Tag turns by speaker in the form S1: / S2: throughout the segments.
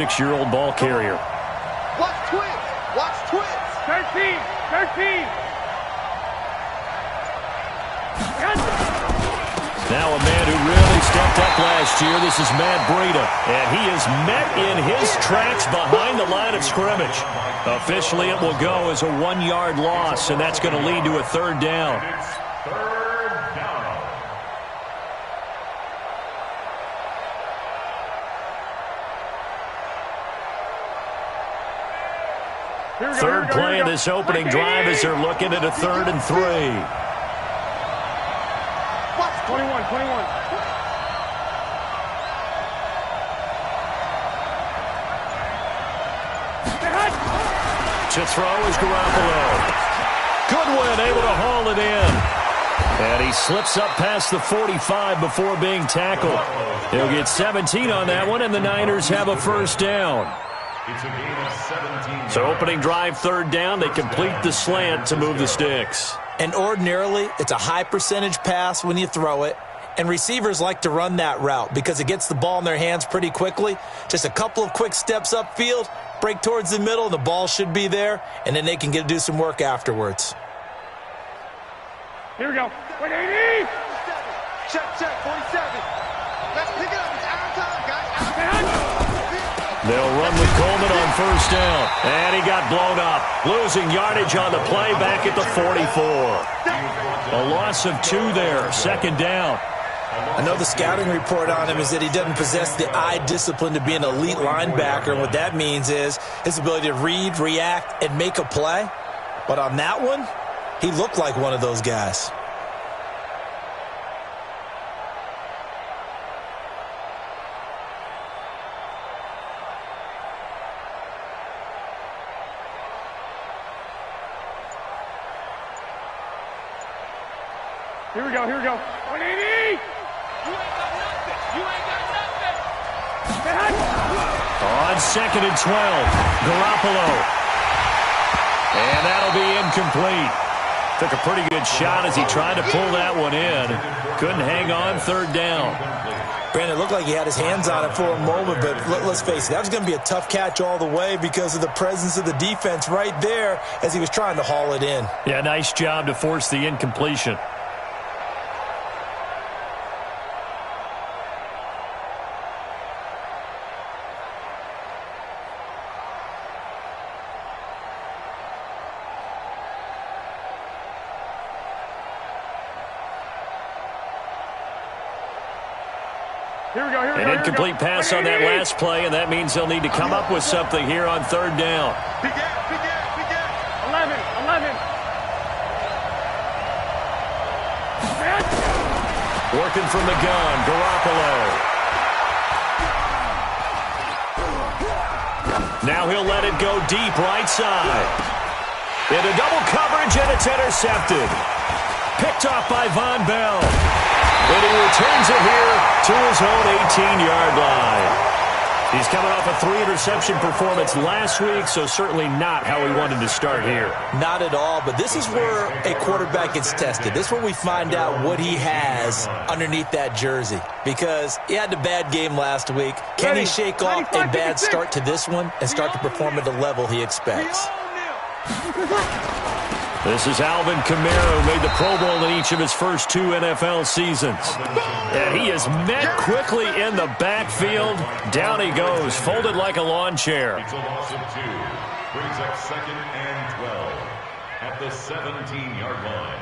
S1: 6-year-old ball carrier.
S2: Watch twins. Watch twins.
S3: 13.
S1: Now a man who really stepped up last year. This is Matt Breida. And he is met in his tracks behind the line of scrimmage. Officially, it will go as a 1-yard loss, and that's going to lead to a third down. Third play of this opening drive as they're looking at a 3rd and 3.
S3: 21.
S1: To throw is Garoppolo. Goodwin able to haul it in. And he slips up past the 45 before being tackled. He'll get 17 on that one, and the Niners have a first down.
S4: It's a gain of 17.
S1: So opening drive, 3rd down. They complete the slant to move the sticks.
S5: And ordinarily, it's a high percentage pass when you throw it. And receivers like to run that route because it gets the ball in their hands pretty quickly. Just a couple of quick steps upfield, break towards the middle, the ball should be there, and then they can do some work afterwards.
S3: Here we go. 180.
S2: Check, 47. Let's pick it up. It's out of time, guys.
S1: They'll run with Coleman on 1st down. And he got blown up. Losing yardage on the play back at the 44. A loss of 2 there. 2nd down.
S5: I know the scouting report on him is that he doesn't possess the eye discipline to be an elite linebacker. And what that means is his ability to read, react, and make a play. But on that one, he looked like one of those guys.
S3: Here we go. 180.
S2: You ain't got nothing.
S1: On 2nd and 12, Garoppolo. And that'll be incomplete. Took a pretty good shot as he tried to pull that one in. Couldn't hang on. 3rd down.
S5: Brandon, it looked like he had his hands on it for a moment, but let's face it, that was going to be a tough catch all the way because of the presence of the defense right there as he was trying to haul it in.
S1: Yeah, nice job to force the incompletion. An incomplete pass on that last play, and that means they'll need to come up with something here on 3rd down.
S2: Big gap.
S3: 11.
S1: Working from the gun, Garoppolo. Now he'll let it go deep right side. Into double coverage, and it's intercepted. Picked off by Von Bell. And he returns it here to his own 18-yard line. He's coming off a 3-interception performance last week, so certainly not how he wanted to start here.
S5: Not at all, but this is where a quarterback gets tested. This is where we find out what he has underneath that jersey. Because he had a bad game last week. Can he shake off a bad start to this one and start to perform at the level he expects?
S1: This is Alvin Kamara, who made the Pro Bowl in each of his first 2 NFL seasons. And he is met quickly in the backfield. Down he goes, folded like a lawn chair.
S4: It's a loss of 2. Brings up 2nd and 12 at the 17-yard line.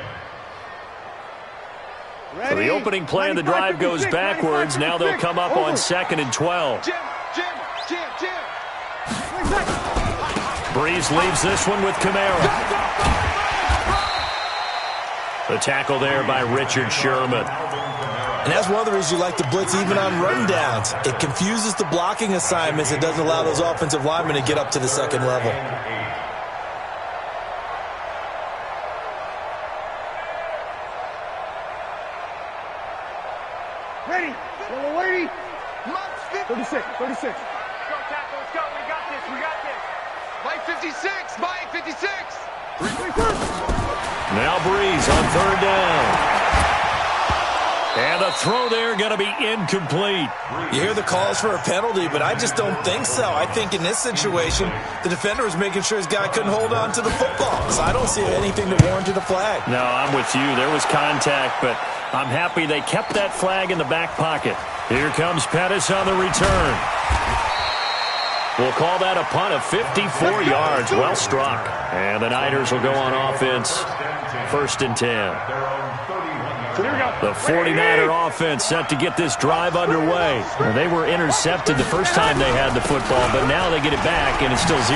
S1: So the opening play of the drive goes backwards. Now they'll come up on 2nd and 12.
S2: Jim.
S1: Breeze leaves this one with Kamara. The tackle there by Richard Sherman.
S5: And that's one of the reasons you like to blitz even on rundowns. It confuses the blocking assignments. It doesn't allow those offensive linemen to get up to the 2nd level.
S3: Ready. 36.
S2: Go, tackle. Let's go. We got this. Mike 56.
S1: Now Breeze on 3rd down. And the throw there going to be incomplete.
S5: You hear the calls for a penalty, but I just don't think so. I think in this situation, the defender was making sure his guy couldn't hold on to the football. So I don't see anything that warranted a flag.
S1: No, I'm with you. There was contact, but I'm happy they kept that flag in the back pocket. Here comes Pettis on the return. We'll call that a punt of 54 yards. Well struck. And the Niners will go on offense. 1st and 10. The 49er offense set to get this drive underway. Well, they were intercepted the first time they had the football, but now they get it back, and it's still 0-0.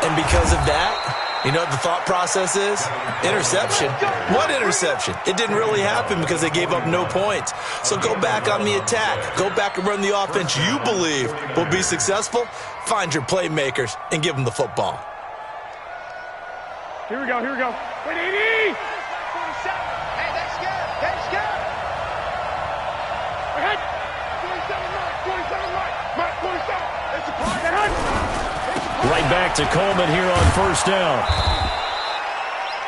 S5: And because of that, you know what the thought process is? Interception. What interception? It didn't really happen because they gave up no points. So go back on the attack. Go back and run the offense you believe will be successful. Find your playmakers and give them the football.
S3: Here we go, here we go. Wait, 80!
S2: Hey, that's good. That's good.
S3: Ahead! 27, Mike, 27. It's a play. Ahead!
S1: Right back to Coleman here on 1st down.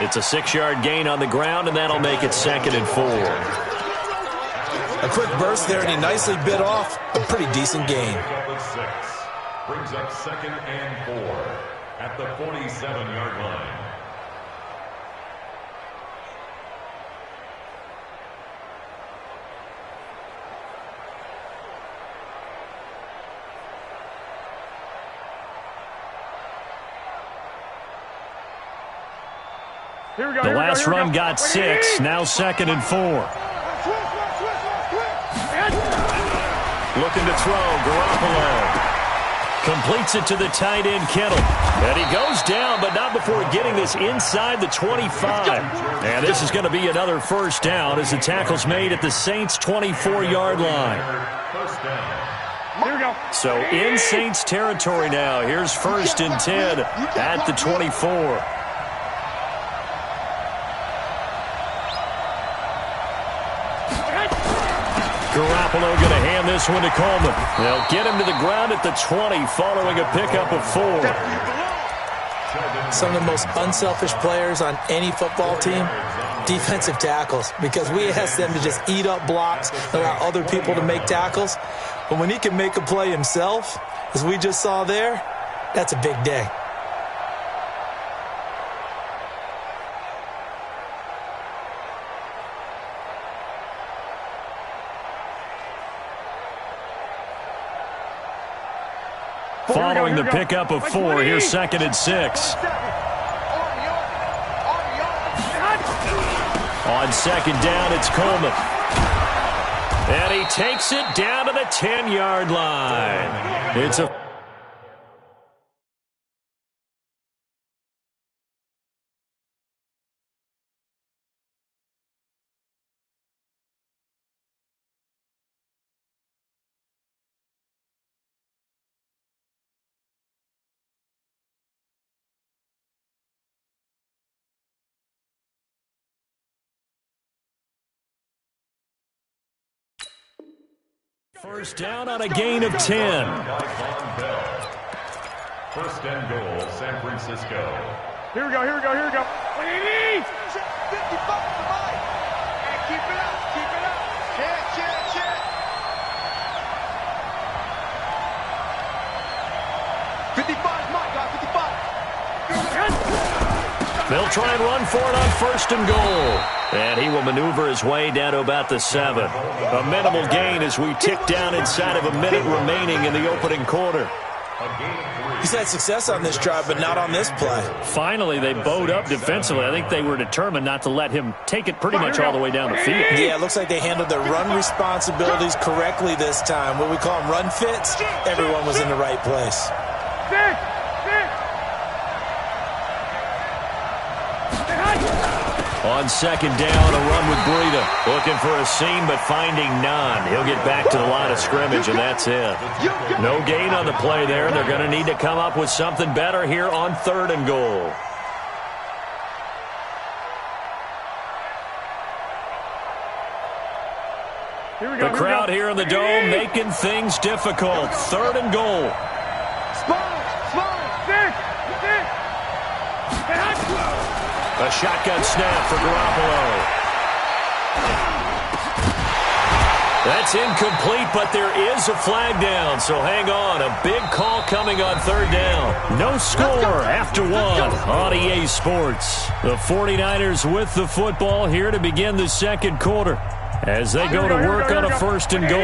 S1: It's a 6-yard gain on the ground, and that'll make it 2nd and 4.
S5: A quick burst there, and he nicely bit off a pretty decent gain.
S4: Brings up 2nd and 4 at the 47-yard line.
S3: Here we go,
S1: The
S3: here we go,
S1: last
S3: here we
S1: run
S3: go.
S1: got
S3: Wait,
S1: 6,
S3: 80!
S1: now 2nd and 4.
S3: Ahead!
S1: Looking to throw, Garoppolo. Completes it to the tight end, Kittle. And he goes down, but not before getting this inside the 25. And this is going to be another 1st down as the tackle's made at the Saints' 24-yard line.
S3: Here we go.
S1: So in Saints territory now. Here's 1st and 10 at the 24. Garoppolo going to hand this one to Coleman. They'll get him to the ground at the 20 following a pickup of 4.
S5: Some of the most unselfish players on any football team, defensive tackles, because we ask them to just eat up blocks, allow other people to make tackles. But when he can make a play himself, as we just saw there, that's a big day.
S1: Following the pickup of 4, here's 2nd and 6. On 2nd down, it's Coleman. And he takes it down to the 10-yard line. It's a first down on a gain of 10.
S4: 1st and goal, San Francisco.
S3: Here we go, here we go, here we go. 180!
S2: 55 to Mike. And keep it up, keep it up. Check. 55, Mike, got 55.
S1: They'll try and run for it on 1st and goal. And he will maneuver his way down to about the 7. A minimal gain as we tick down inside of a minute remaining in the opening quarter.
S5: He's had success on this drive, but not on this play.
S1: Finally, they bowed up defensively. I think they were determined not to let him take it pretty much all the way down the field.
S5: Yeah, it looks like they handled their run responsibilities correctly this time. What we call them run fits, everyone was in the right place.
S3: Six!
S1: On 2nd down, a run with Breida. Looking for a seam, but finding none. He'll get back to the line of scrimmage, and that's it. No gain on the play there. They're going to need to come up with something better here on 3rd and goal. The crowd here in the dome making things difficult. 3rd and goal. A shotgun snap for Garoppolo. That's incomplete, but there is a flag down, so hang on. A big call coming on third down. No score after one on EA Sports. The 49ers with the football here to begin the second quarter as they go to work on a first and goal.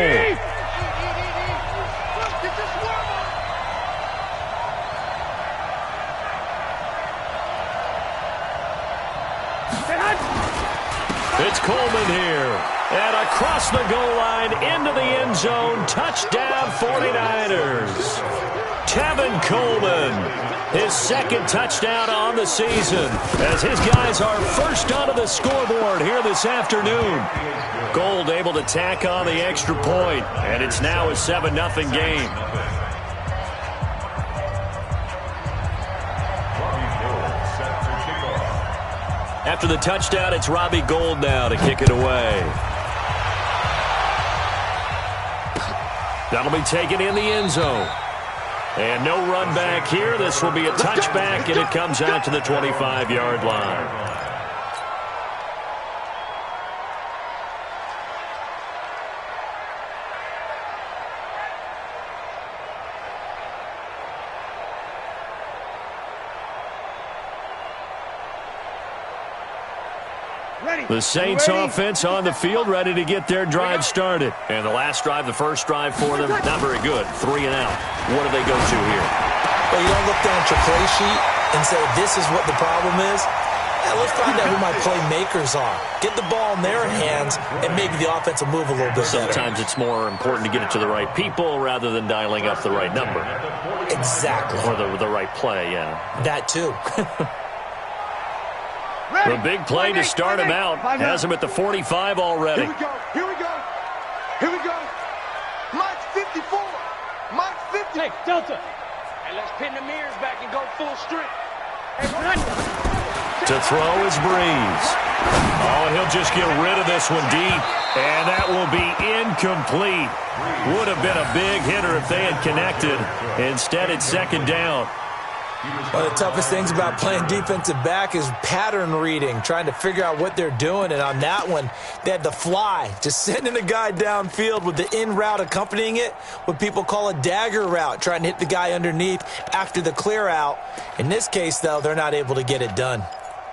S1: It's Coleman here. And across the goal line, into the end zone, touchdown 49ers. Tevin Coleman, his second touchdown on the season, as his guys are first onto the scoreboard here this afternoon. Gold able to tack on the extra point, and it's now a 7-0 game. After the touchdown, it's Robbie Gould now to kick it away. That'll be taken in the end zone. And no run back here. This will be a touchback, and it comes out to the 25-yard line. The Saints offense on the field, ready to get their drive started. And the last drive, the first drive for them, not very good. 3 and out. What do they go to here?
S5: Well, you don't look down at your play sheet and say, this is what the problem is. Let's find out who my playmakers are. Get the ball in their hands, and maybe the offense will move a little bit better.
S1: Sometimes it's more important to get it to the right people rather than dialing up the right number.
S5: Exactly.
S1: Or the right play, yeah.
S5: That, too.
S1: The big play to start him out. Has him at the 45 already.
S2: Here we go. Here we go. Here we go. Mike's 54. Mike's 50.
S3: Hey, Delta.
S2: Hey, let's pin the mirrors back and go full strength.
S3: Hey,
S1: to throw is Breeze. Oh, and he'll just get rid of this one deep. And that will be incomplete. Would have been a big hitter if they had connected. Instead, it's second down.
S5: One of the toughest things about playing defensive back is pattern reading, trying to figure out what they're doing. And on that one, they had to fly, just sending a guy downfield with the in route accompanying it, what people call a dagger route, trying to hit the guy underneath after the clear out. In this case, though, they're not able to get it done.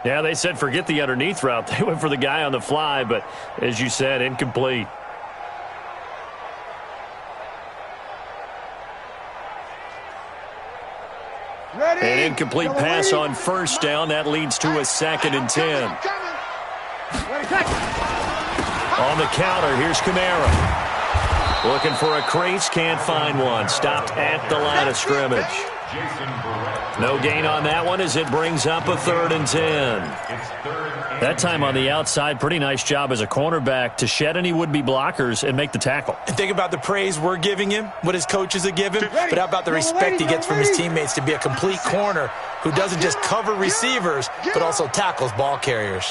S1: Yeah, they said forget the underneath route. They went for the guy on the fly, but as you said, incomplete. An incomplete pass on first down. That leads to a 2nd and 10. On the counter, here's Kamara. Looking for a crease, can't find one. Stopped at the line of scrimmage. No gain on that one as it brings up a 3rd and 10. That time on the outside, pretty nice job as a cornerback to shed any would-be blockers and make the tackle.
S5: And think about the praise we're giving him, what his coaches are giving, but how about the respect he gets from his teammates to be a complete corner who doesn't just cover receivers, but also tackles ball carriers.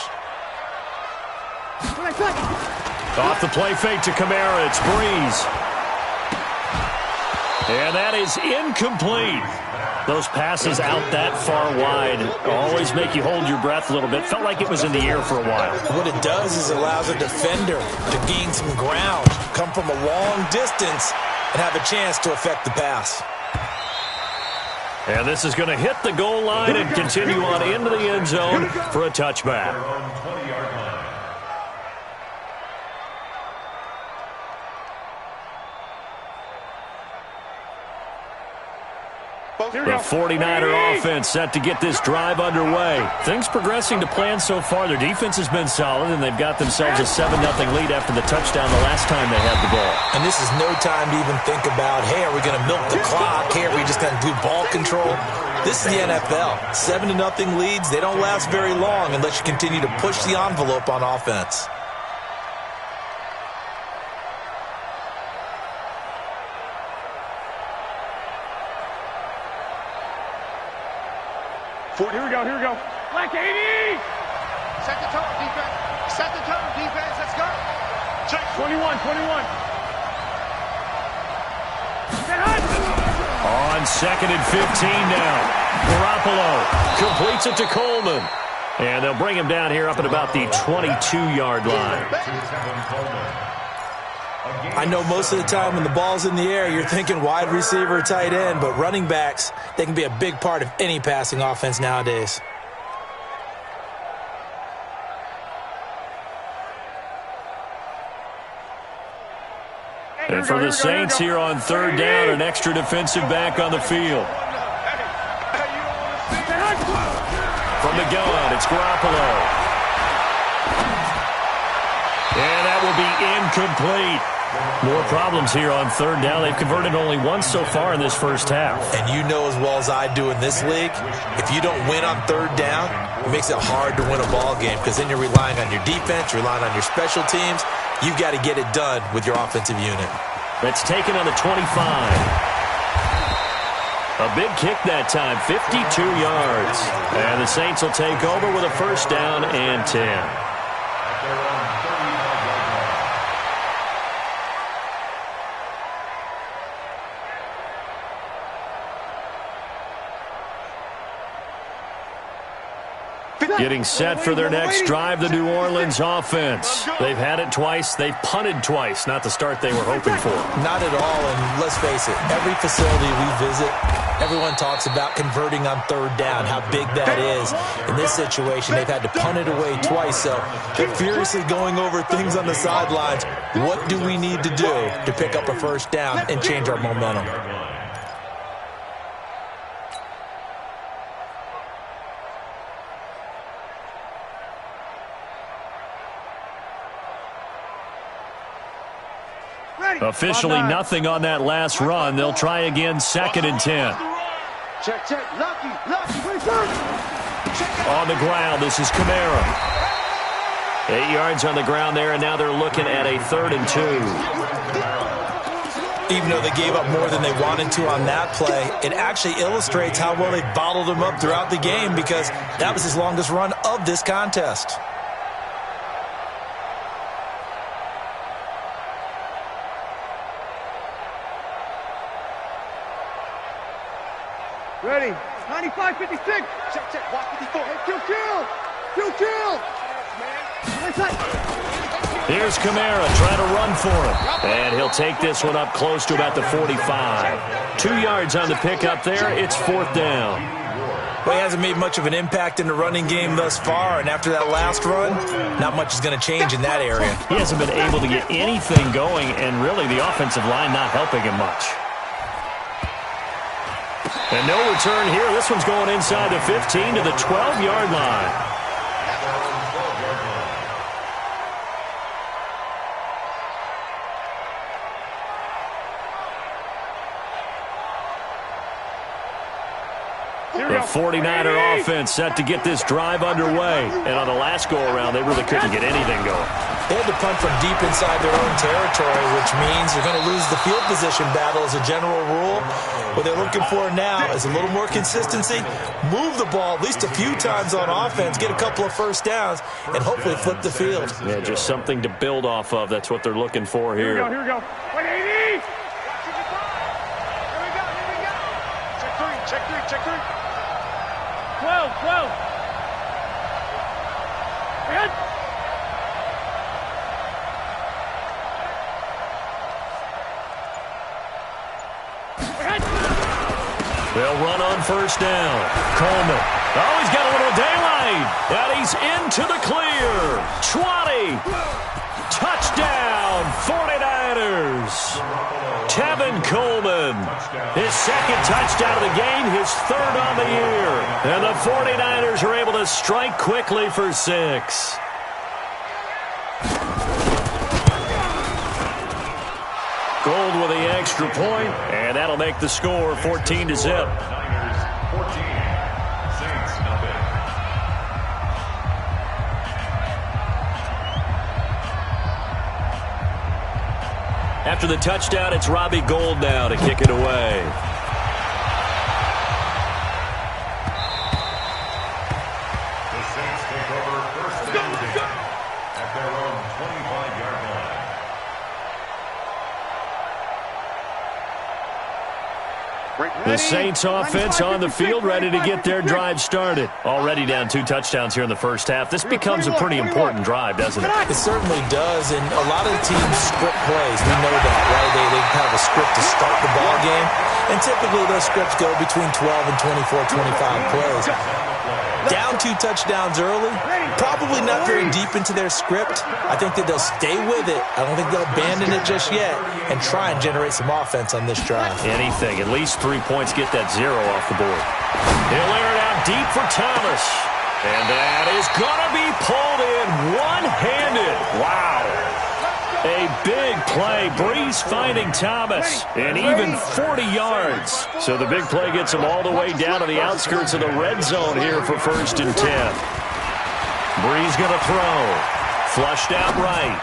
S1: Off the play fake to Kamara, it's Breeze. And that is incomplete. Those passes out that far wide always make you hold your breath a little bit. Felt like it was in the air for a while.
S5: What it does is it allows a defender to gain some ground, come from a long distance, and have a chance to affect the pass.
S1: And this is going to hit the goal line and continue on into the end zone for a touchback. The 49er offense set to get this drive underway. Things progressing to plan so far. Their defense has been solid, and they've got themselves a 7-0 lead after the touchdown the last time they had the ball.
S5: And this is no time to even think about, hey, are we going to milk the clock? Hey, are we just going to do ball control? This is the NFL. 7-0 leads, they don't last very long unless you continue to push the envelope on offense.
S3: Here we go, here we go. Black 80!
S2: Set the tone, defense. Set the tone, defense. Let's go.
S3: Check. 21.
S1: On 2nd and 15 now. Garoppolo completes it to Coleman. And they'll bring him down here up at about the 22-yard line.
S5: I know most of the time when the ball's in the air, you're thinking wide receiver, tight end, but running backs, they can be a big part of any passing offense nowadays.
S1: And for the Saints here on third down, an extra defensive back on the field. From the gun, it's Garoppolo. And that will be incomplete. More problems here on third down. They've converted only once so far in this first half.
S5: And you know as well as I do in this league, if you don't win on third down, it makes it hard to win a ball game because then you're relying on your defense, you're relying on your special teams. You've got to get it done with your offensive unit.
S1: That's taken on the 25. A big kick that time, 52 yards. And the Saints will take over with a first down and 10. Getting set for their next drive, the New Orleans offense. They've had it twice. They've punted twice. Not the start they were hoping for.
S5: Not at all, and let's face it, every facility we visit, everyone talks about converting on third down, how big that is. In this situation, they've had to punt it away twice, so they're furiously going over things on the sidelines. What do we need to do to pick up a first down and change our momentum?
S1: Officially nothing on that last run. They'll try again, second and 10.
S2: Check. Lucky.
S1: On the ground, this is Kamara. 8 yards on the ground there, and now they're looking at a 3rd and 2.
S5: Even though they gave up more than they wanted to on that play, it actually illustrates how well they bottled him up throughout the game because that was his longest run of this contest.
S3: Ready. 95, 56.
S2: Check. Watch 54. Hey, kill.
S1: Here's Kamara trying to run for him. And he'll take this one up close to about the 45. 2 yards on the pickup there. It's 4th down.
S5: Well, he hasn't made much of an impact in the running game thus far, and after that last run, not much is going to change in that area.
S1: He hasn't been able to get anything going, and really the offensive line not helping him much. And no return here. This one's going inside the 15 to the 12-yard line. The 49er offense set to get this drive underway. And on the last go-around, they really couldn't get anything going.
S5: They had to punt from deep inside their own territory, which means they're going to lose the field position battle as a general rule. What they're looking for now is a little more consistency, move the ball at least a few times on offense, get a couple of first downs, and hopefully flip the field.
S1: Yeah, just something to build off of. That's what they're looking for here.
S3: Here we go. 180.
S2: Check three.
S3: 12. Ahead.
S1: They'll run on first down. Coleman. Oh, he's got a little daylight. And he's into the clear. 20. Touchdown, 49ers. Tevin Coleman. His second touchdown of the game, his 3rd on the year. And the 49ers are able to strike quickly for 6. Gold with the extra point, and that'll make the score 14-0.
S4: Niners 14, Saints nothing.
S1: After the touchdown, it's Robbie Gould now to kick it away.
S4: The Saints take over first and 10 at their own 25-yard line.
S1: The The Saints offense on the field, ready to get their drive started. Already down 2 touchdowns here in the first half. This becomes a pretty important drive, doesn't it?
S5: It certainly does, and a lot of the teams script plays. We know that, right? They have a script to start the ball game, and typically those scripts go between 12 and 24, 25 plays. Down 2 touchdowns early, probably not very deep into their script. I think that they'll stay with it. I don't think they'll abandon it just yet and try and generate some offense on this drive.
S1: Anything, at least 3 points, get that 0 off the board. He'll air it out deep for Thomas. And that is going to be pulled in one-handed. Wow. A big play. Breeze finding Thomas. And even 40 yards. So the big play gets him all the way down to the outskirts of the red zone here for 1st and 10. Breeze going to throw. Flushed out right.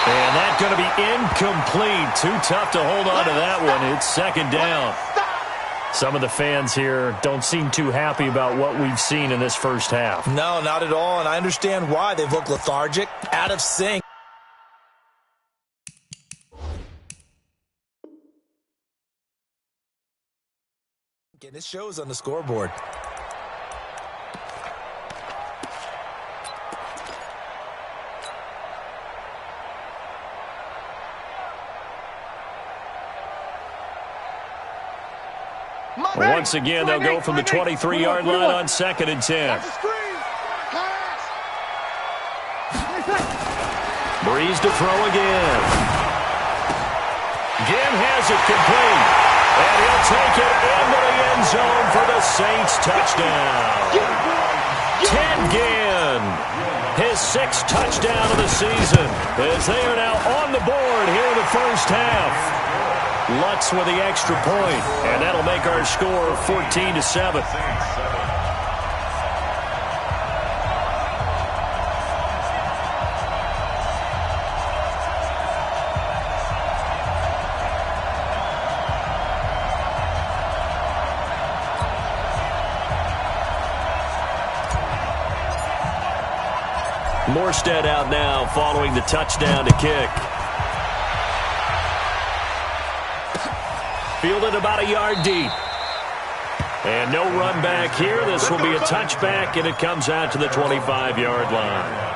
S1: And that's going to be incomplete. Too tough to hold on to that one. It's 2nd down. Some of the fans here don't seem too happy about what we've seen in this first half.
S5: No, not at all, and I understand why. They've looked lethargic, out of sync. And it shows on the scoreboard.
S1: Once again, they'll go from the 23-yard line on 2nd and 10. Breeze to throw again. Ginn has it complete. And he'll take it into the end zone for the Saints touchdown. Ted Ginn, his 6th touchdown of the season, as they are now on the board here in the first half. Lutz with the extra point, and that'll make our score 14-7. Morstead out now following the touchdown to kick. Fielded about a yard deep. And no run back here. This will be a touchback, and it comes out to the 25-yard line.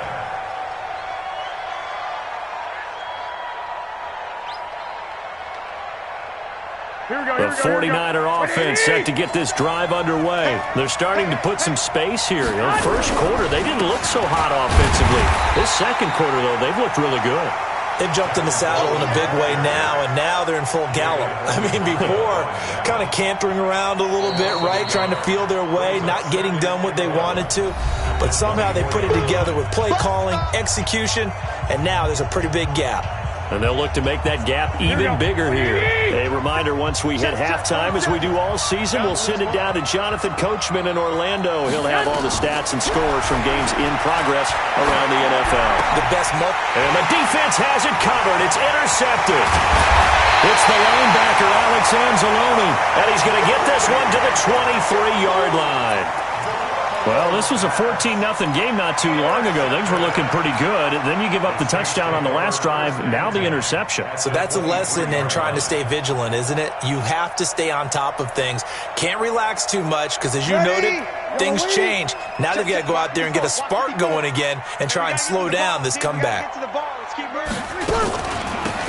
S1: The 49er offense set to get this drive underway. They're starting to put some space here. In the first quarter, they didn't look so hot offensively. This second quarter, though, they've looked really good.
S5: They've jumped in the saddle in a big way now, and now they're in full gallop. I mean, before, kind of cantering around a little bit, right, trying to feel their way, not getting done what they wanted to. But somehow they put it together with play calling, execution, and now there's a pretty big gap.
S1: And they'll look to make that gap even bigger here. A reminder, once we hit halftime, as we do all season, we'll send it down to Jonathan Coachman in Orlando. He'll have all the stats and scores from games in progress around the NFL.
S5: The best
S1: and the defense has it covered. It's intercepted. It's the linebacker, Alex Anzalone, and he's going to get this one to the 23-yard line. Well, this was a 14-0 game not too long ago. Things were looking pretty good. Then you give up the touchdown on the last drive. Now the interception.
S5: So that's a lesson in trying to stay vigilant, isn't it? You have to stay on top of things. Can't relax too much because, as you noted, things change. Now they've got to go out there and get a spark going again and try and slow down this comeback.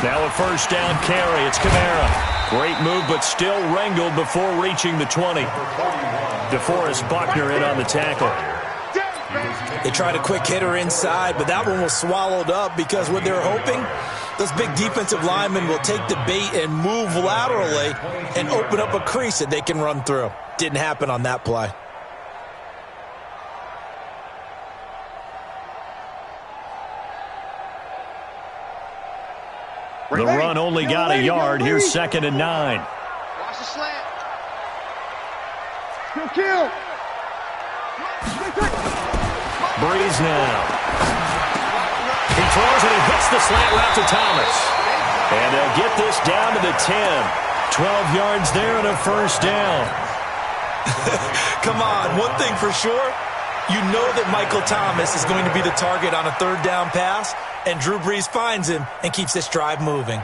S1: Now a first down carry. It's Kamara. Great move, but still wrangled before reaching the 20. DeForest Buckner in on the tackle.
S5: They tried a quick hitter inside, but that one was swallowed up because what they're hoping, those big defensive linemen will take the bait and move laterally and open up a crease that they can run through. Didn't happen on that play.
S1: The run only got a yard. Here's 2nd and 9.
S2: Watch the slant.
S3: Kill.
S1: Breeze now. He throws and he hits the slant route to Thomas. And they'll get this down to the 10. 12 yards there and a first down.
S5: Come on, one thing for sure. You know that Michael Thomas is going to be the target on a third down pass, and Drew Brees finds him and keeps this drive moving.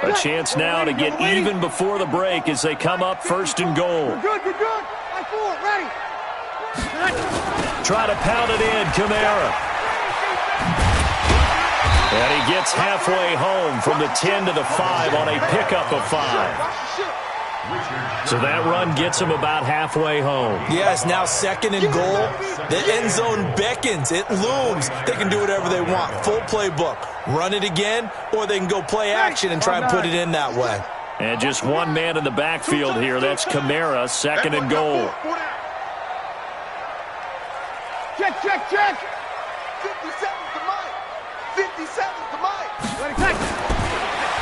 S1: A chance now to get even before the break as they come up 1st and goal.
S3: You're good. High forward, ready.
S1: Try to pound it in, Kamara. And he gets halfway home from the 10 to the 5 on a pickup of 5. So that run gets him about halfway home.
S5: Yeah, it's now 2nd and goal. The end zone beckons. It looms. They can do whatever they want. Full playbook. Run it again, or they can go play action and try and put it in that way.
S1: And just one man in the backfield here. That's Kamara, 2nd and goal.
S3: Check.
S2: 57 to Mike. 57 to Mike.
S3: Ready, take.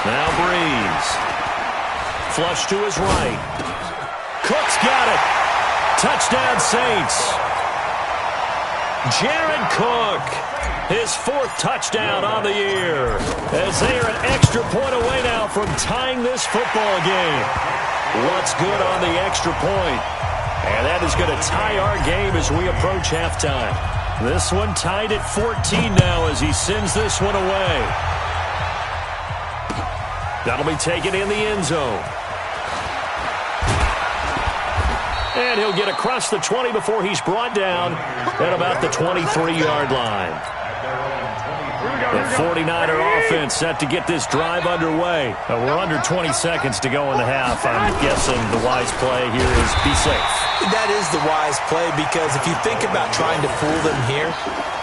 S1: Now Breeze. Flush to his right. Cook's got it. Touchdown Saints. Jared Cook. His 4th touchdown on the year. As they are an extra point away now from tying this football game. What's good on the extra point? And that is going to tie our game as we approach halftime. This one tied at 14 now as he sends this one away. That'll be taken in the end zone. And he'll get across the 20 before he's brought down at about the 23-yard line. The 49er offense set to get this drive underway. We're under 20 seconds to go in the half. I'm guessing the wise play here is be safe.
S5: That is the wise play, because if you think about trying to fool them here,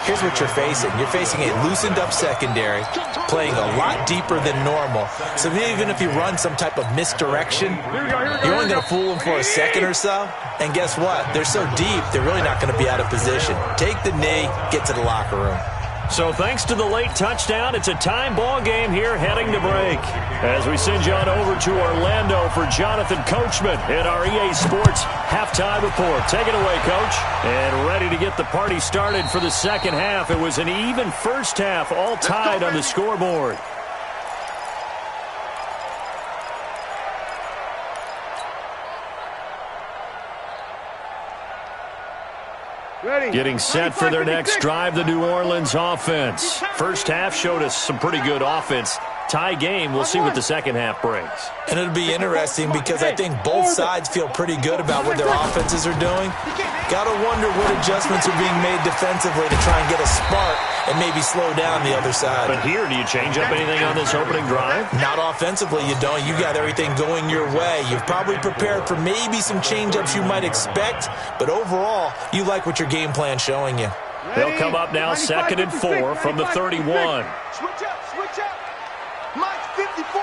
S5: here's what you're facing. You're facing a loosened up secondary, playing a lot deeper than normal. So even if you run some type of misdirection, you're only going to fool them for a second or so. And guess what? They're so deep, they're really not going to be out of position. Take the knee, get to the locker room.
S1: So thanks to the late touchdown, it's a time ball game here heading to break. As we send you on over to Orlando for Jonathan Coachman in our EA Sports halftime report. Take it away, Coach. And ready to get the party started for the second half. It was an even first half, all tied on the scoreboard.
S3: Ready.
S1: Getting set for their next drive, the New Orleans offense. First half showed us some pretty good offense. Tie game, we'll see what the second half brings.
S5: And it'll be interesting because I think both sides feel pretty good about what their offenses are doing. Got to wonder what adjustments are being made defensively to try and get a spark and maybe slow down the other side.
S1: But here, do you change up anything on this opening drive?
S5: Not offensively, you don't. You got everything going your way. You've probably prepared for maybe some change-ups you might expect, but overall, you like what your game plan's showing you.
S1: They'll come up now 2nd and 4 from the 31.
S2: Switch up. Mike 54.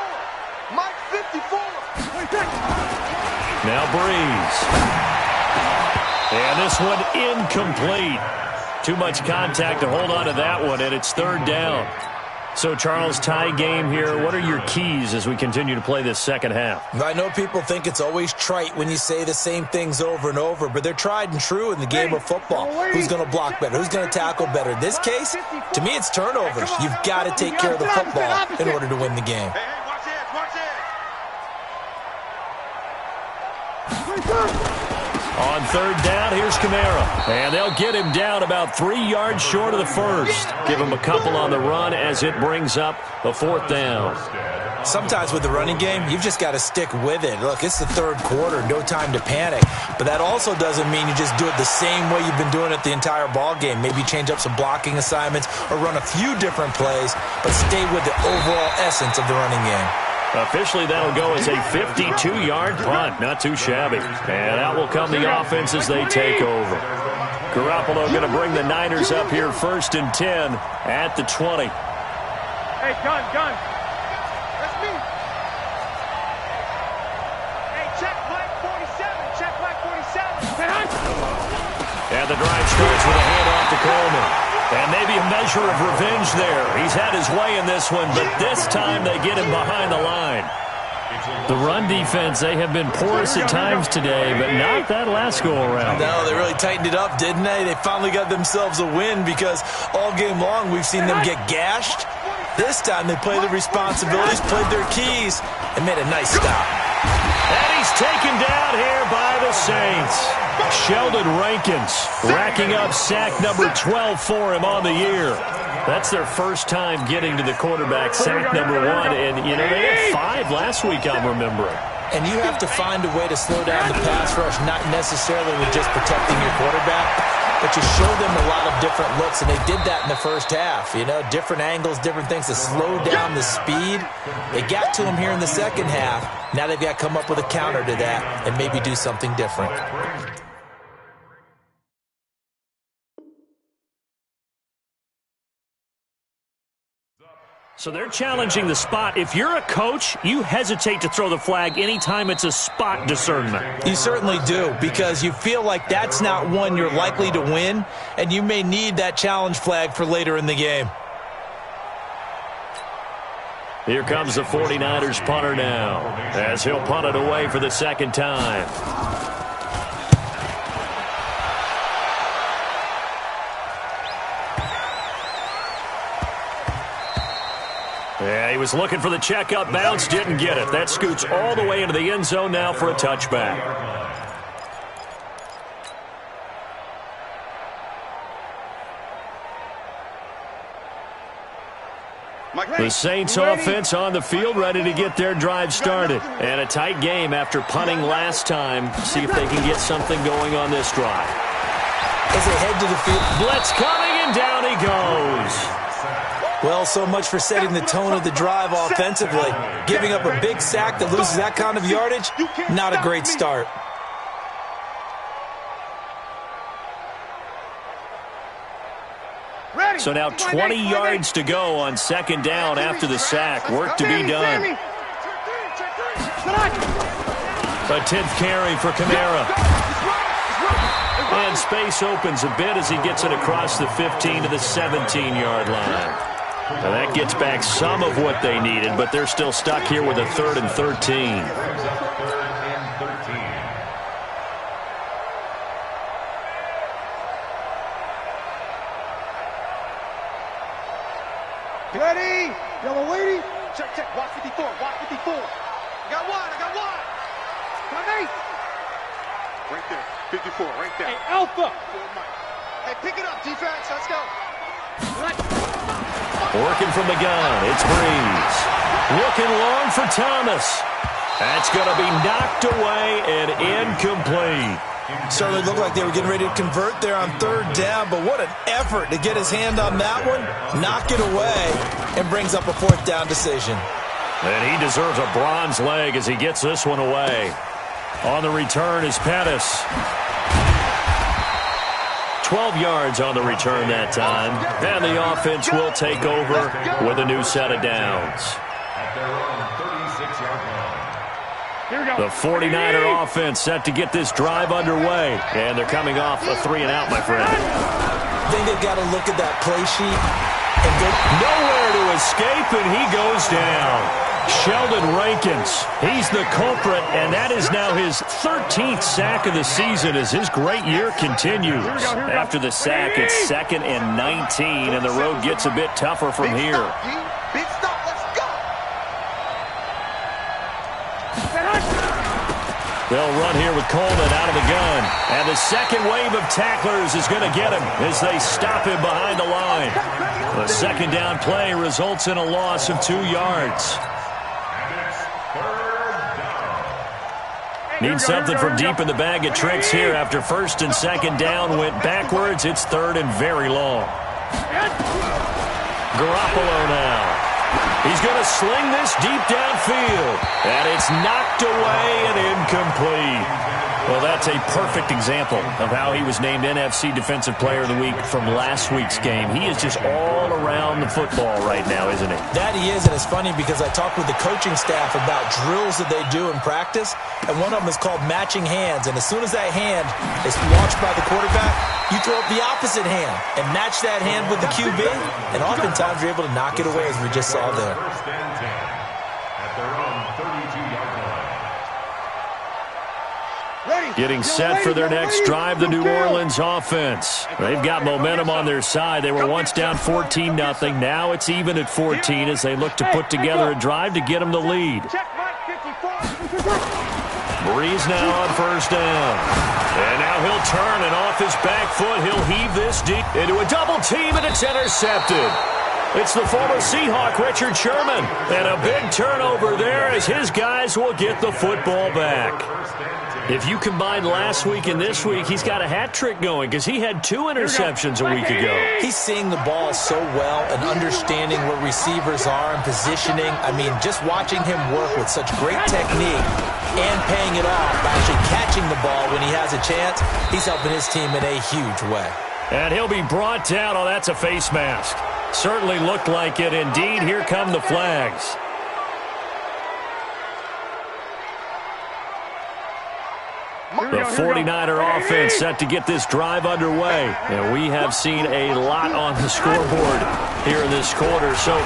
S2: Mike 54.
S1: Now Breeze. And this one incomplete. Too much contact to hold on to that one, and it's 3rd down. So, Charles, tie game here. What are your keys as we continue to play this second half?
S5: I know people think it's always trite when you say the same things over and over, but they're tried and true in the game of football. Who's going to block better? Who's going to tackle better? In this case, to me, it's turnovers. You've got to take care of the football in order to win the game.
S2: Hey, watch it.
S1: On 3rd down, here's Kamara. And they'll get him down about 3 yards short of the first. Give him a couple on the run as it brings up a 4th down.
S5: Sometimes with the running game, you've just got to stick with it. Look, it's the 3rd quarter, no time to panic. But that also doesn't mean you just do it the same way you've been doing it the entire ball game. Maybe change up some blocking assignments or run a few different plays, but stay with the overall essence of the running game.
S1: Officially, that'll go as a 52-yard punt. Not too shabby. And out will come the offense as they take over. Garoppolo going to bring the Niners up here 1st and 10 at the 20.
S3: Hey, gun.
S2: That's me. Hey, check flag 47. Check flag 47.
S1: And the drive starts with a handoff to Coleman. And maybe a measure of revenge there. He's had his way in this one, but this time they get him behind the line. The run defense, they have been porous at times today, but not that last go-around.
S5: No, they really tightened it up, didn't they? They finally got themselves a win because all game long we've seen them get gashed. This time they played their responsibilities, played their keys, and made a nice stop.
S1: And he's taken down here by the Saints. Sheldon Rankins racking up sack number 12 for him on the year. That's their first time getting to the quarterback, sack number 1. And, you know, they had 5 last week, I'm remembering.
S5: And you have to find a way to slow down the pass rush, not necessarily with just protecting your quarterback, but you show them a lot of different looks, and they did that in the first half. You know, different angles, different things to slow down the speed. They got to him here in the second half. Now they've got to come up with a counter to that and maybe do something different.
S1: So they're challenging the spot. If you're a coach, you hesitate to throw the flag anytime it's a spot discernment.
S5: You certainly do, because you feel like that's not one you're likely to win, and you may need that challenge flag for later in the game.
S1: Here comes the 49ers punter now, as he'll punt it away for the second time. Yeah, he was looking for the checkup bounce, didn't get it. That scoots all the way into the end zone now for a touchback. The Saints offense on the field, ready to get their drive started. And a tight game after punting last time. See if they can get something going on this drive.
S5: As they head to the field.
S1: Blitz coming, and down he goes.
S5: Well, so much for setting the tone of the drive offensively. Giving up a big sack that loses that kind of yardage, not a great start.
S1: So now 20 yards to go on second down after the sack. Work to be done. A 10th carry for Kamara. And space opens a bit as he gets it across the 15 to the 17-yard line. Now that gets back some of what they needed, but they're still stuck here with a 3rd and 13.
S3: Ready? Yellow lady.
S2: Check, check. Watch 54. Watch 54. I got one.
S3: Come eight.
S2: Right there. 54. Right there.
S3: Hey, Alpha.
S2: Hey, pick it up, defense. Let's go.
S1: Working from the gun, it's Breeze. Looking long for Thomas. That's going to be knocked away and incomplete.
S5: Certainly looked like they were getting ready to convert there on 3rd down, but what an effort to get his hand on that one, knock it away, and brings up a 4th down decision.
S1: And he deserves a bronze leg as he gets this one away. On the return is Pettis. 12 yards on the return that time. And the offense will take over with a new set of downs. The 49er offense set to get this drive underway. And they're coming off a 3-and-out, my friend.
S5: I think they've got to look at that play sheet and go
S1: nowhere to escape, and he goes down. Sheldon Rankins, he's the culprit, and that is now his 13th sack of the season as his great year continues. After the sack, it's 2nd and 19, and the road gets a bit tougher from here.
S2: Big stop. Let's go.
S1: They'll run here with Coleman out of the gun, and the second wave of tacklers is going to get him as they stop him behind the line. The second down play results in a loss of 2 yards. Need something from deep in the bag of tricks here after 1st and 2nd down went backwards. It's 3rd and very long. Garoppolo now. He's going to sling this deep downfield. And it's knocked away and incomplete. Well, that's a perfect example of how he was named NFC Defensive Player of the Week from last week's game. He is just all around the football right now, isn't he?
S5: That he is, and it's funny because I talked with the coaching staff about drills that they do in practice, and one of them is called matching hands. And as soon as that hand is launched by the quarterback, you throw up the opposite hand and match that hand with the QB, and oftentimes you're able to knock it away, as we just saw there.
S1: Getting set for their next drive, the New Orleans offense. They've got momentum on their side. They were once down 14-0. Now it's even at 14 as they look to put together a drive to get them the lead. Breeze now on 1st down. And now he'll turn, and off his back foot, he'll heave this deep into a double team, and it's intercepted. It's the former Seahawk, Richard Sherman. And a big turnover there as his guys will get the football back. If you combine last week and this week, he's got a hat trick going because he had 2 interceptions a week ago.
S5: He's seeing the ball so well and understanding where receivers are and positioning. I mean, just watching him work with such great technique and paying it off by actually catching the ball when he has a chance, he's helping his team in a huge way.
S1: And he'll be brought down. Oh, that's a face mask. Certainly looked like it. Indeed, here come the flags. The 49er offense set to get this drive underway. And we have seen a lot on the scoreboard here in this quarter. So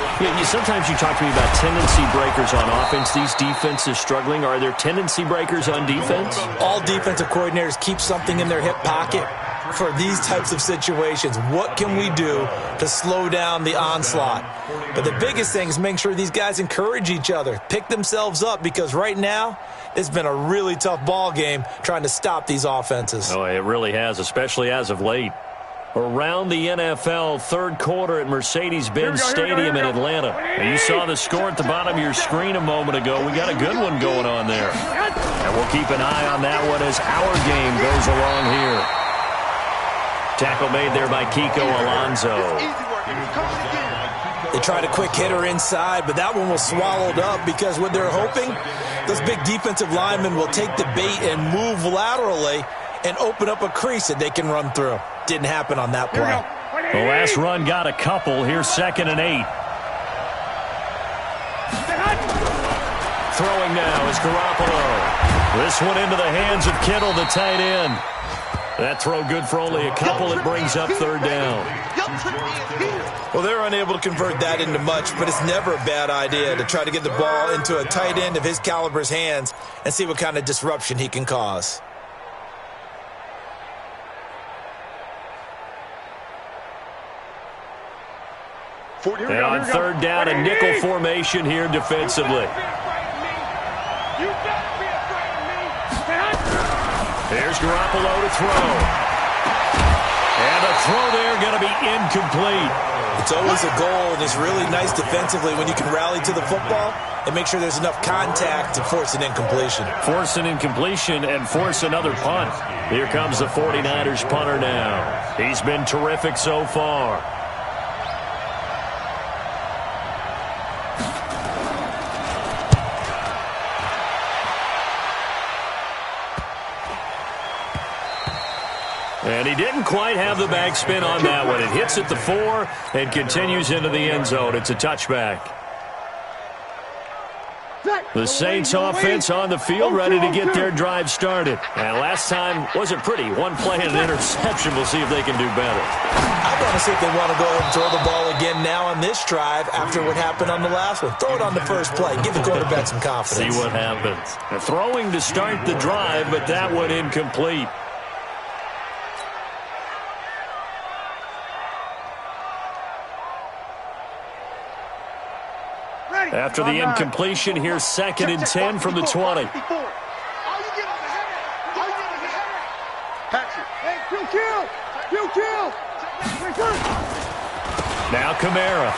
S1: sometimes you talk to me about tendency breakers on offense. These defenses struggling. Are there tendency breakers on defense?
S5: All defensive coordinators keep something in their hip pocket for these types of situations. What can we do to slow down the onslaught? But the biggest thing is making sure these guys encourage each other, pick themselves up, because right now it's been a really tough ball game trying to stop these offenses.
S1: Oh, it really has, especially as of late. Around the NFL, third quarter at Mercedes-Benz Stadium in Atlanta. And you saw the score at the bottom of your screen a moment ago. We got a good one going on there. And we'll keep an eye on that one as our game goes along here. Tackle made there by Kiko Alonso.
S5: They tried a quick hitter inside, but that one was swallowed up because what they're hoping, those big defensive linemen will take the bait and move laterally and open up a crease that they can run through. Didn't happen on that play.
S1: The last run got a couple. Here's 2nd and 8. Throwing now is Garoppolo. This one into the hands of Kittle, the tight end. That throw good for only a couple. It brings up 3rd down.
S5: Well, they're unable to convert that into much, but it's never a bad idea to try to get the ball into a tight end of his caliber's hands and see what kind of disruption he can cause.
S1: And on 3rd down, a nickel formation here defensively. Here's Garoppolo to throw. And a throw there going to be incomplete.
S5: It's always a goal, and it's really nice defensively when you can rally to the football and make sure there's enough contact to force an incompletion.
S1: Force an incompletion and force another punt. Here comes the 49ers punter now. He's been terrific so far. And he didn't quite have the backspin on that one. It hits at the 4 and continues into the end zone. It's a touchback. The Saints offense on the field, ready to get their drive started. And last time wasn't pretty. One play and an interception. We'll see if they can do better.
S5: I want to see if they want to go ahead and throw the ball again now on this drive after what happened on the last one. Throw it on the first play. Give the quarterback some confidence.
S1: See what happens. They're throwing to start the drive, but that one incomplete. After the incompletion, here's 2nd and 10 from the 20. Now Kamara.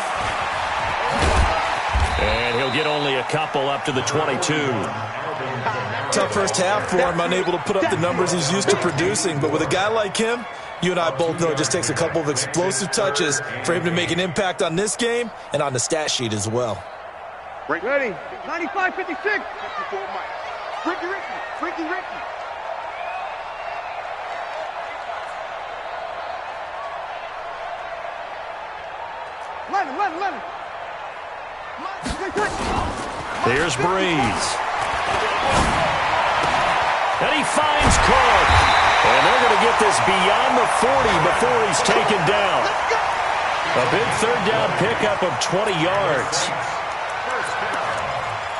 S1: And he'll get only a couple up to the 22.
S5: Tough first half for him, unable to put up the numbers he's used to producing. But with a guy like him, you and I both know it just takes a couple of explosive touches for him to make an impact on this game and on the stat sheet as well.
S3: Ready. 95, 56. 54, Mike. Ricky. Lennon.
S1: Here's Breeze. And he finds Cook. And they're going to get this beyond the 40 before he's taken down. A big 3rd down pickup of 20 yards.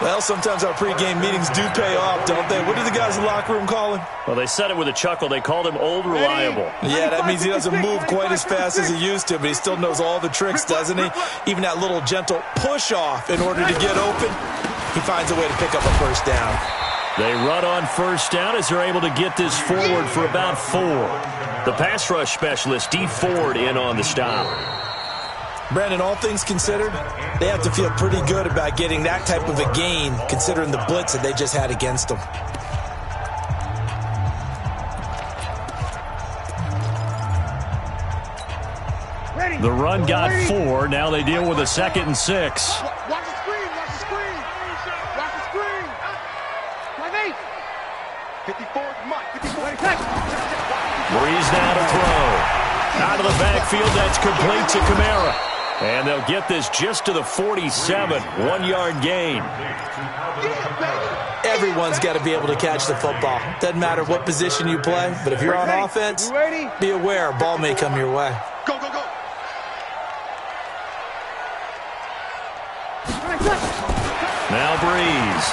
S5: Well, sometimes our pregame meetings do pay off, don't they? What do the guys in the locker room call him?
S1: Well, they said it with a chuckle. They called him Old Reliable.
S5: Yeah, that means he doesn't move quite as fast as he used to, but he still knows all the tricks, doesn't he? Even that little gentle push-off in order to get open, he finds a way to pick up a 1st down.
S1: They run on 1st down as they're able to get this forward for about 4. The pass rush specialist, D. Ford, in on the stop.
S5: Brandon, all things considered, they have to feel pretty good about getting that type of a gain, considering the blitz that they just had against them.
S1: The run got 4. Now they deal with a 2nd and 6.
S2: Watch the screen. Watch the screen. Watch the screen. 54, Mike. 54.
S1: Breeze now to throw. Out of the backfield, that's complete to Kamara. And they'll get this just to the 47. 1-yard gain.
S5: Everyone's got to be able to catch the football. Doesn't matter what position you play, but if you're on offense, be aware a ball may come your way.
S2: Go, go, go.
S1: Now Breeze.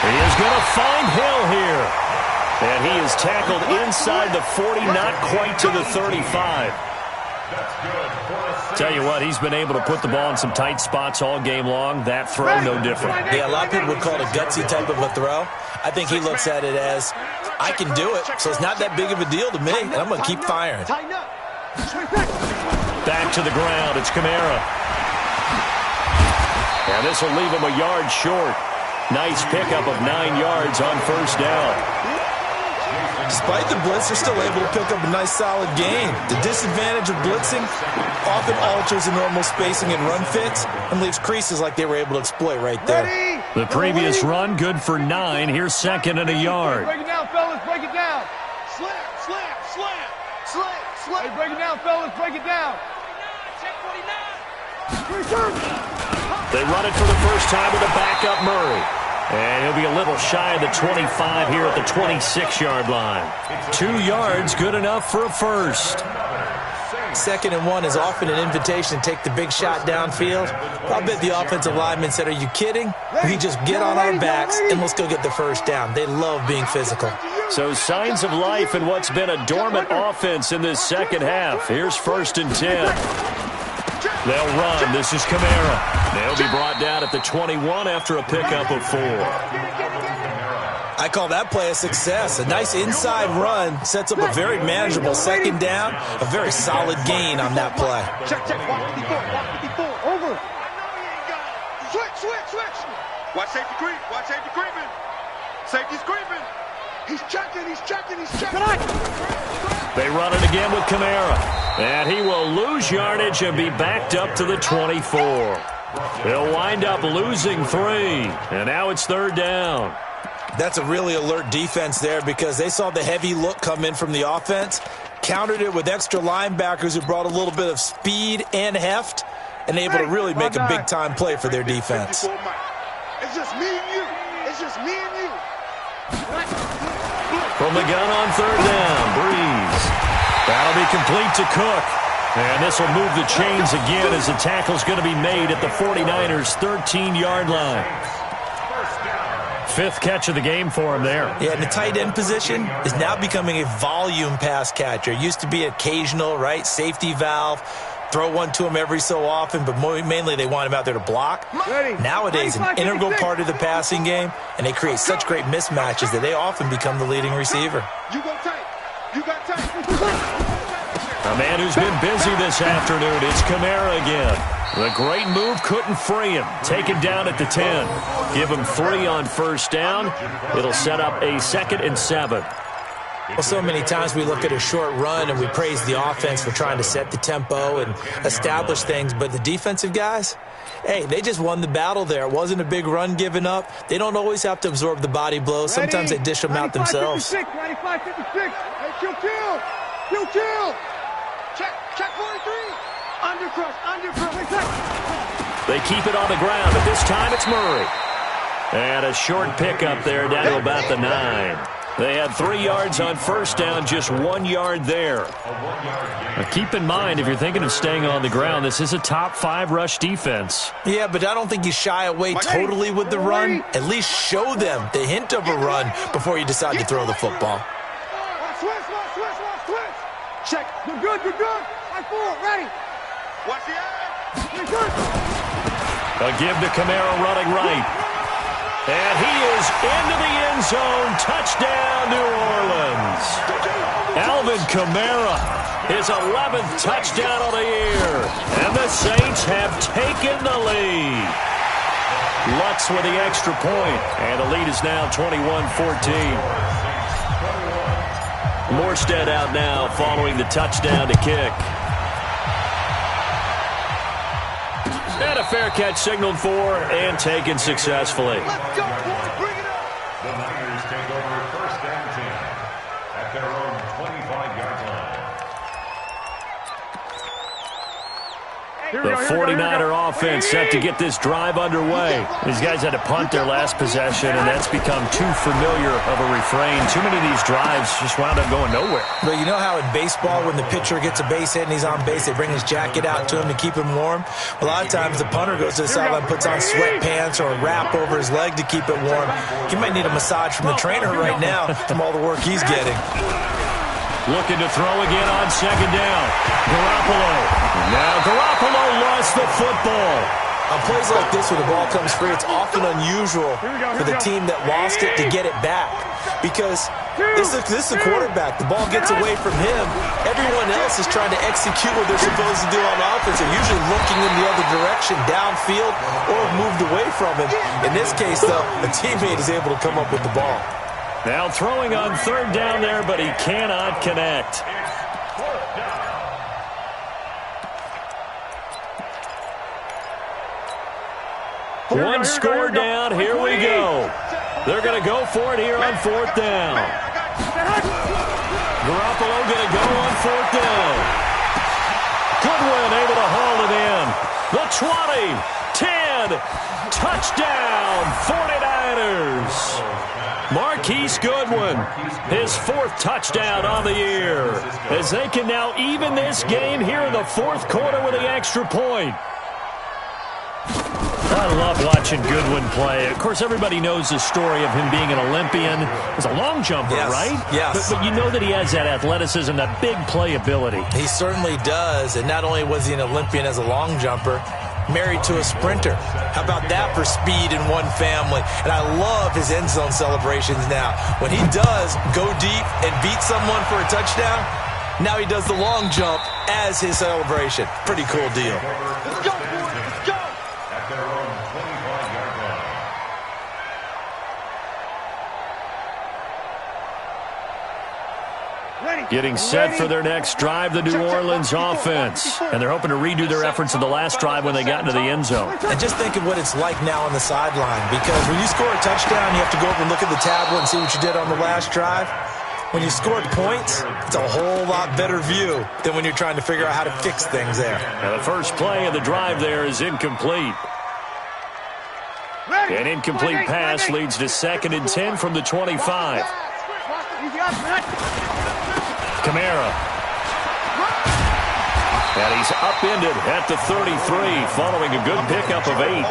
S1: He is going to find Hill here. And he is tackled inside the 40, not quite to the 35. Tell you what, he's been able to put the ball in some tight spots all game long. That throw, no different.
S5: Yeah, a lot of people would call it a gutsy type of a throw. I think he looks at it as, I can do it, so it's not that big of a deal to me, and I'm going to keep firing.
S1: Back to the ground, it's Kamara. And this will leave him a yard short. Nice pickup of 9 yards on first down.
S5: Despite the blitz, they're still able to pick up a nice solid gain. The disadvantage of blitzing often alters the normal spacing and run fits and leaves creases like they were able to exploit right there.
S1: The previous run, good for 9. Here's 2nd and a yard.
S3: Break it down, fellas. Break it down.
S2: Slam, slam, slam, slam, slam.
S3: Hey, break it down, fellas. Break it down.
S2: Check 49.
S1: They run it for the first time with a backup Murray. And he'll be a little shy of the 25 here at the 26-yard line. 2 yards, good enough for a first.
S5: 2nd and 1 is often an invitation to take the big shot downfield. I'll bet the offensive lineman said, are you kidding? We just get on our backs and let's go get the first down. They love being physical.
S1: So signs of life in what's been a dormant offense in this second half. Here's 1st and 10. They'll run. This is Kamara. They'll be brought down at the 21 after a pickup of 4.
S5: I call that play a success. A nice inside run sets up a very manageable 2nd down. A very solid gain on that play.
S2: Check, check. 154. Over. Switch. Watch safety creep. Watch safety creeping. Safety's creeping. He's checking.
S1: They run it again with Kamara. And he will lose yardage and be backed up to the 24. He'll wind up losing 3. And now it's 3rd down.
S5: That's a really alert defense there because they saw the heavy look come in from the offense, countered it with extra linebackers who brought a little bit of speed and heft, and able to really make a big-time play for their defense.
S2: It's just me and you.
S1: From the gun on 3rd down, Breeze. That'll be complete to Cook. And this will move the chains again as the tackle's going to be made at the 49ers' 13-yard line. 5th catch of the game for him there.
S5: Yeah, and the tight end position is now becoming a volume pass catcher. It used to be occasional, right? Safety valve. Throw one to him every so often, but mainly they want him out there to block. Nowadays, an integral part of the passing game, and they create such great mismatches that they often become the leading receiver.
S2: You got tight.
S1: A man who's been busy this afternoon, it's Kamara again. The great move couldn't free him. Taken down at the 10. Give him 3 on first down. It'll set up a 2nd and 7.
S5: Well, so many times we look at a short run and we praise the offense for trying to set the tempo and establish things, but the defensive guys, hey, they just won the battle there. It wasn't a big run given up. They don't always have to absorb the body blows. Sometimes they dish them out themselves.
S3: 95-56. Hey, kill.
S2: Check 43. Undercrush.
S1: They keep it on the ground, but this time it's Murray. And a short pickup there down to about the 9. They had 3 yards on first down, just 1 yard there. Now keep in mind, if you're thinking of staying on the ground, this is a top 5 rush defense.
S5: Yeah, but I don't think you shy away totally with the run. At least show them the hint of a run before you decide to throw the football.
S2: Switch. Check.
S3: You're good. High 4, ready.
S2: Watch the eye.
S1: A give to Kamara running right. And he is into the end zone. Touchdown, New Orleans. Alvin Kamara his 11th touchdown of the year. And the Saints have taken the lead. Lutz with the extra point, and the lead is now 21-14. Morstead out now following the touchdown to kick. And a fair catch signaled for and taken successfully.
S2: Let's go, boys. Bring it up.
S4: The Niners take over 1st and 10 at their own 25-yard line.
S1: The 49er offense set to get this drive underway. These guys had to punt their last possession, and that's become too familiar of a refrain. Too many of these drives just wound up going nowhere.
S5: But you know how in baseball, when the pitcher gets a base hit and he's on base, they bring his jacket out to him to keep him warm? A lot of times the punter goes to the sideline, puts on sweatpants or a wrap over his leg to keep it warm. He might need a massage from the trainer right now from all the work he's getting.
S1: Looking to throw again on 2nd down. Garoppolo. Now Garoppolo lost the football.
S5: On plays like this where the ball comes free, it's often unusual for the team that lost it to get it back. Because this is the quarterback. The ball gets away from him. Everyone else is trying to execute what they're supposed to do on offense. They're usually looking in the other direction, downfield, or moved away from him. In this case, though, a teammate is able to come up with the ball.
S1: Now throwing on 3rd down there, but he cannot connect. One score down. Here we go. They're going to go for it here on 4th down. Garoppolo going to go on 4th down. Goodwin able to haul it in. The 20, 10, touchdown, 49ers. Marquise Goodwin, his 4th touchdown on the year, as they can now even this game here in the 4th quarter with the extra point. I love watching Goodwin play. Of course, everybody knows the story of him being an Olympian. He's a long jumper,
S5: yes,
S1: right?
S5: Yes.
S1: But you know that he has that athleticism, that big playability.
S5: He certainly does. And not only was he an Olympian as a long jumper, married to a sprinter. How about that for speed in one family? And I love his end zone celebrations now. When he does go deep and beat someone for a touchdown, now he does the long jump as his celebration. Pretty cool deal.
S2: Let's go, boys. Let's go.
S4: At their own 25-yard line.
S1: Getting set for their next drive, the New Orleans offense. And they're hoping to redo their efforts in the last drive when they got into the end zone.
S5: And just think of what it's like now on the sideline. Because when you score a touchdown, you have to go over and look at the tablet and see what you did on the last drive. When you scored points, it's a whole lot better view than when you're trying to figure out how to fix things there.
S1: And the first play of the drive there is incomplete. An incomplete pass leads to 2nd and 10 from the 25. Kamara. And he's upended at the 33 following a good pickup of 8.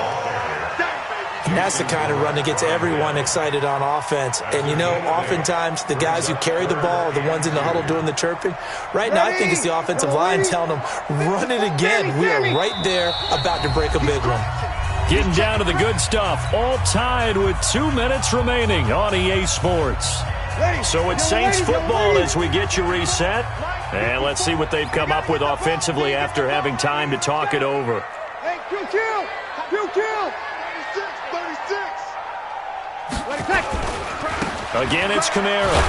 S5: That's the kind of run that gets everyone excited on offense. And, you know, oftentimes the guys who carry the ball are the ones in the huddle doing the chirping. Right now, I think it's the offensive line telling them, run it again. We are right there about to break a big one.
S1: Getting down to the good stuff. All tied with 2 minutes remaining on EA Sports. So it's Saints football as we get you reset. And let's see what they've come up with offensively after having time to talk it over.
S3: Hey, kill. 36.
S1: Again, it's Kamara.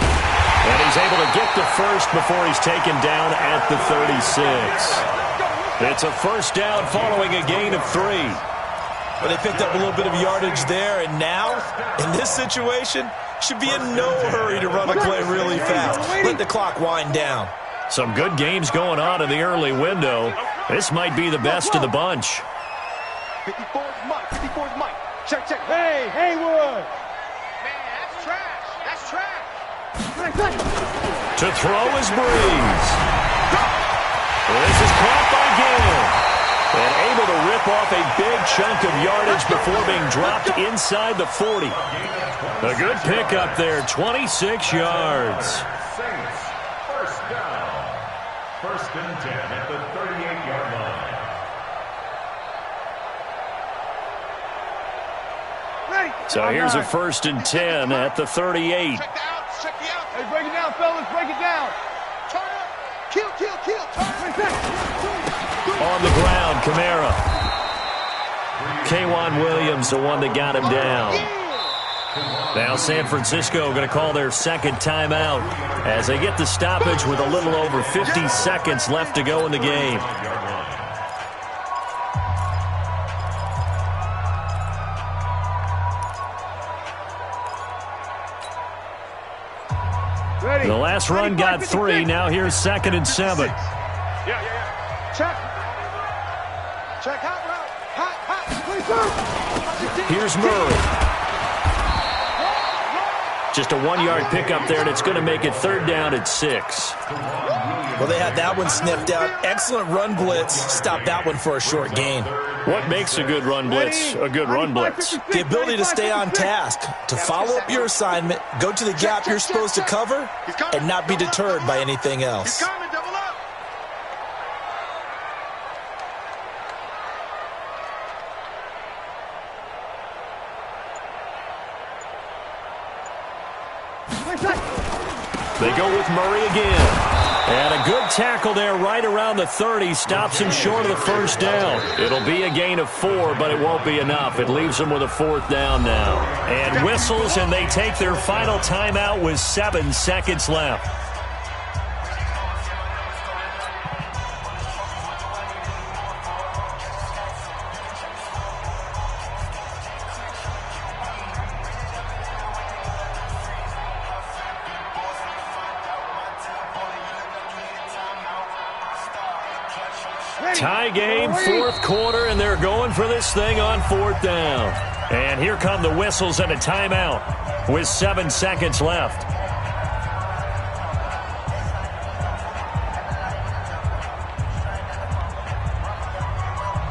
S1: And he's able to get the first before he's taken down at the 36. It's a 1st down following a gain of 3.
S5: But they picked up a little bit of yardage there, and now, in this situation, should be in no hurry to run a play really fast. Let the clock wind down.
S1: Some good games going on in the early window. This might be the best of the bunch.
S2: 54's Mike. Check.
S3: Hey, Haywood.
S2: Man, that's trash. That's trash.
S1: To throw is Breeze. This is caught by Gale. And able to rip off a big chunk of yardage before being dropped inside the 40. A good pickup there, 26 yards.
S4: Saints, 1st down. 1st and 10 at the 38-yard line.
S1: So here's a 1st and 10 at the 38.
S2: Check the outs.
S3: Hey, break it down, fellas. Break it down.
S2: Turn up. Kill.
S1: On the ground, Kamara. K'Wan Williams, the one that got him down. Now San Francisco going to call their second timeout as they get the stoppage with a little over 50 seconds left to go in the game. The last run got 3. Now here's 2nd and 7.
S2: Yeah. Check. Check hot route.
S1: Here's Murray. Just a 1-yard pickup there, and it's going to make it 3rd down at 6.
S5: Well, they had that one sniffed out. Excellent run blitz. Stopped that one for a short gain.
S1: What makes a good run blitz a good run blitz?
S5: The ability to stay on task, to follow up your assignment, go to the gap you're supposed to cover, and not be deterred by anything else.
S2: He's coming, double up.
S1: They go with Murray again. And a good tackle there right around the 30. Stops him short of the 1st down. It'll be a gain of 4, but it won't be enough. It leaves them with a 4th down now. And whistles, and they take their final timeout with 7 seconds left. Tie game, 4th quarter, and they're going for this thing on 4th down. And here come the whistles and a timeout with 7 seconds left.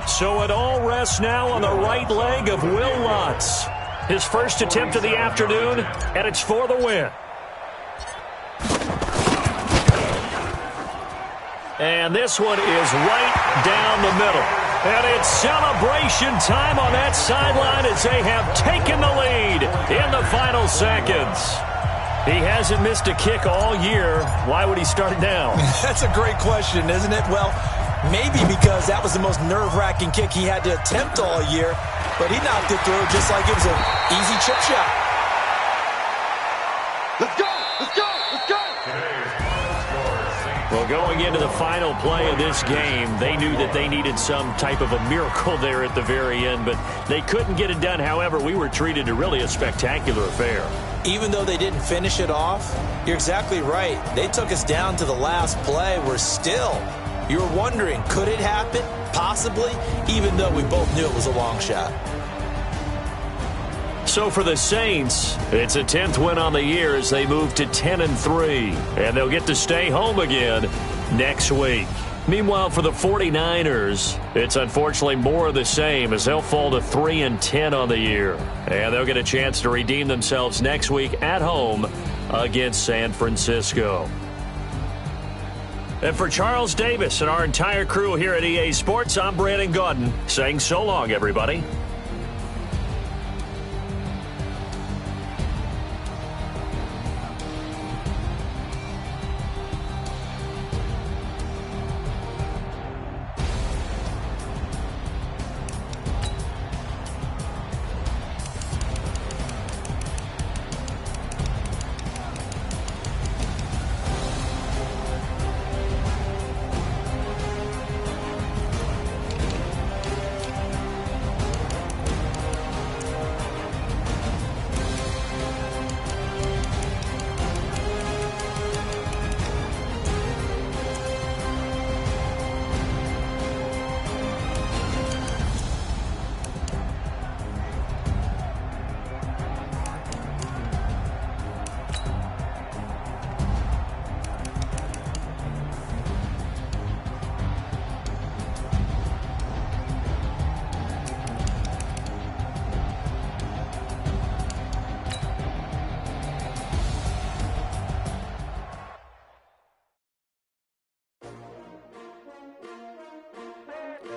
S1: So it all rests now on the right leg of Will Lutz. His first attempt of the afternoon, and it's for the win. And this one is right down the middle. And it's celebration time on that sideline as they have taken the lead in the final seconds. He hasn't missed a kick all year. Why would he start now?
S5: That's a great question, isn't it? Well, maybe because that was the most nerve-wracking kick he had to attempt all year. But he knocked it through just like it was an easy chip shot.
S2: Let's go! Let's go! Let's go!
S1: Well, going into the final play of this game, they knew that they needed some type of a miracle there at the very end, but they couldn't get it done. However, we were treated to really a spectacular affair.
S5: Even though they didn't finish it off, you're exactly right. They took us down to the last play. We're still, you were wondering, could it happen? Possibly, even though we both knew it was a long shot.
S1: So for the Saints, it's a 10th win on the year as they move to 10-3, and they'll get to stay home again next week. Meanwhile, for the 49ers, it's unfortunately more of the same as they'll fall to 3-10 on the year, and they'll get a chance to redeem themselves next week at home against San Francisco. And for Charles Davis and our entire crew here at EA Sports, I'm Brandon Gaudin saying so long, everybody.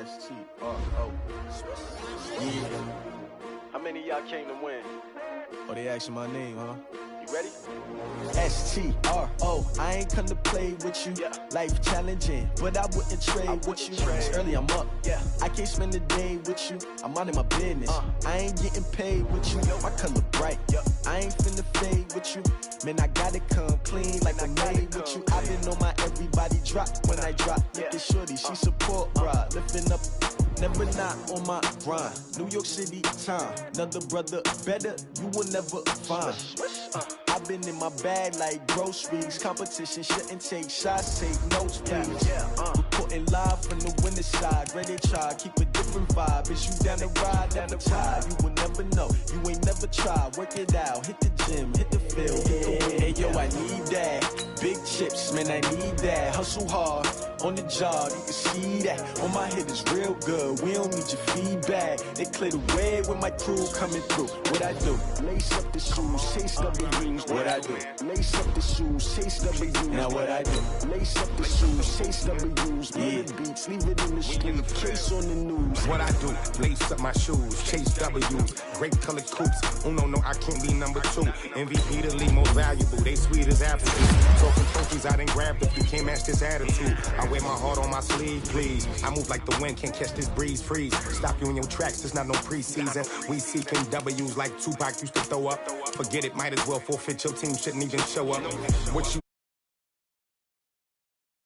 S6: S-T-R-O. Yeah.
S2: How many of y'all came to win?
S6: Oh, they asking my name, huh?
S2: You
S6: ready? S-T-R-O, I ain't come to play with you. Life challenging, but I wouldn't trade with you. It's early, I'm up. I can't spend the day with you. I'm out of my business. I ain't getting paid with you. My color bright. I ain't finna fade with you. Man, I gotta come clean like I'm made with you. I been on my everybody drop when I drop. Look at shorty, she support ride. Lifting up, never not on my grind. New York City time, another brother better, you will never find. I've been in my bag like groceries. Competition shouldn't take shots, take notes, please. Reporting live from the winter side. Ready to try, keep a different vibe. Is you down the ride, down the tide? You will never know, you ain't never tried. Work it out, hit the gym, hit the field, hit the wind. Hey yo, I need that. Big chips, man, I need that. Hustle hard, on the job, you can see that. On my head is real good, we don't need your feedback. They clear the way with my crew coming through. What I do? Lace up the shoes, chase W's. What I do? Lace up the shoes, chase W's. Now what I do? Lace up the shoes, chase W's. Murder beats, leave it in the street, case on the news.
S7: What I do? Lace up my shoes, chase W's. Great colored coops. Oh no, I can't be number 2. MVP the league most valuable. They sweet as apples. Talking trophies, I didn't grab the few. Can't match this attitude. I wear my heart on my sleeve, please. I move like the wind, can't catch this breeze, freeze. Stop you in your tracks, it's not no preseason. We seeking W's like Tupac used to throw up. Forget it, might as well forfeit. Your team shouldn't even show up. What you